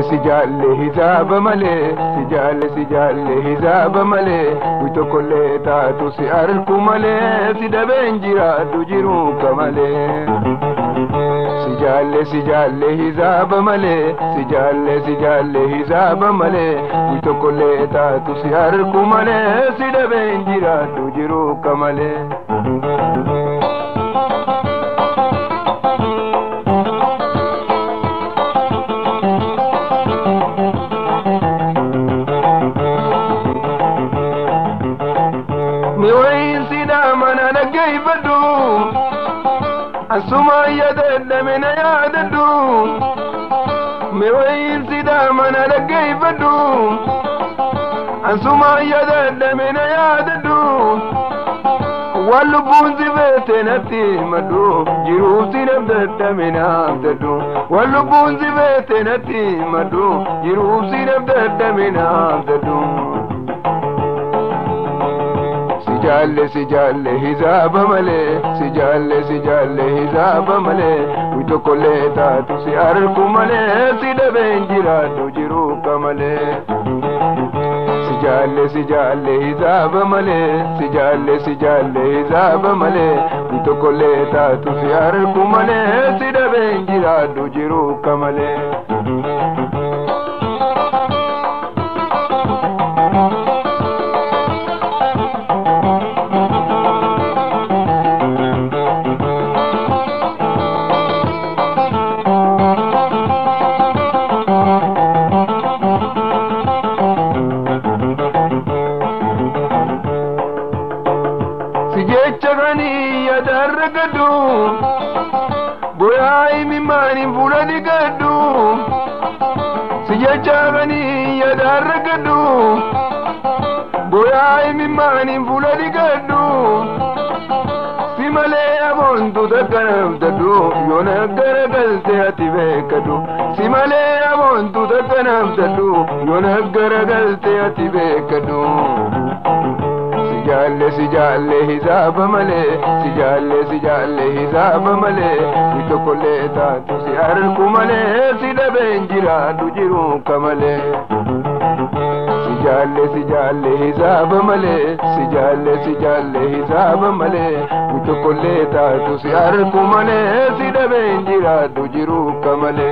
sijalle hizab male sijalle hizab male wito kolle taatu si arku male si dabenjira dujiru kamale sijalle hizab male sijalle hizab male wito kolle taatu si arku male si dabenjira dujiru kamale asuma yadda min yaddu mewayin sida mana lagay fadu asuma yadda min yaddu wallu bunzi betenati madu jiru sinabda min abdu wallu bunzi betenati madu jiru sinabda min abdu sijalle hizab male sijalle hizab male wito kolle taatu si arku male si dabenjira dujiru kamale sijalle hizab male sijalle hizab male wito kolle taatu si arku male si dabenjira dujiru kamale Chagani yadargadu boyai mimani fulani gadu chagani yadargadu boyai mimani fulani gadu simale abondu daganam dadu yona garagalte atibekadu simale abondu daganam dadu yona garagalte atibekadu sijalle hizab male sijalle hizab male wito kolle taatu si arku male si dabenjira dujiru kamale sijalle hizab male sijalle hizab male wito kolle taatu si arku male si dabenjira dujiru kamale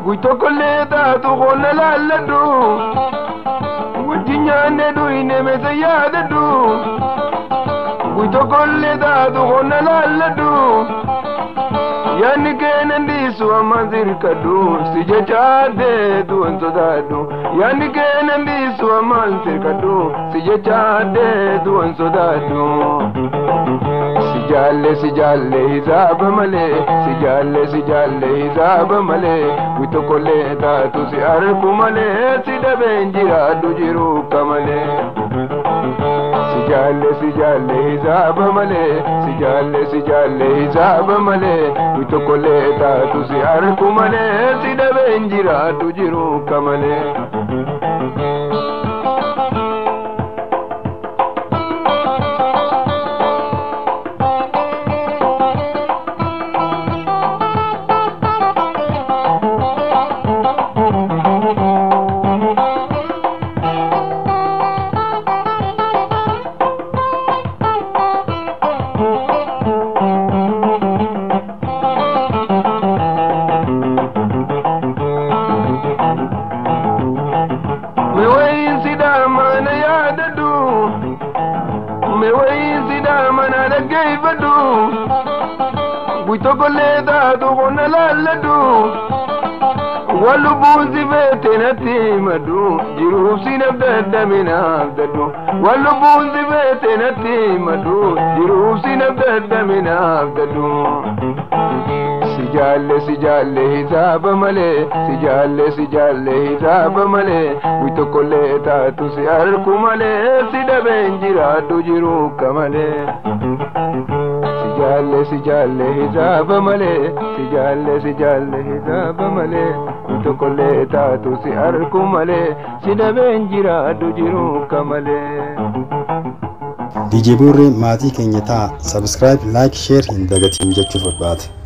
Guito kolle taatu khonna lalladu wajinyaane duine mesa yaadadu guito kolle taatu khonna lalladu yani kenandisu amanzir kadu sijachaade duan sodadu yani kenandisu amanzir kadu sijachaade duan sodadu sijalle hizab male sijalle hizab male wito kolle taatu si arku male si dabenjira dujiru kamale sijalle hizab male sijalle hizab male wito kolle taatu si arku male si dabenjira dujiru kamale Guito kolle taatu khonna lalladu واللبوس بيتنتي مدو جروب سنبدأ من عبدالو واللبوس بيتنتي مدو جروب سنبدأ من عبدالو سجال حساب ملے سجال حساب ملے ویتو کولے تاتو سیار کملے سیدہ بینجرا دوجرو کملے سجال حساب ملے سجال حساب ملے ویتو کولے تاتو سیار کملے سیدہ بینجرا دوجرو کملے DJ Burre maatii keenya ta'a subscribe like share hin dagatiin jechuu barbaada.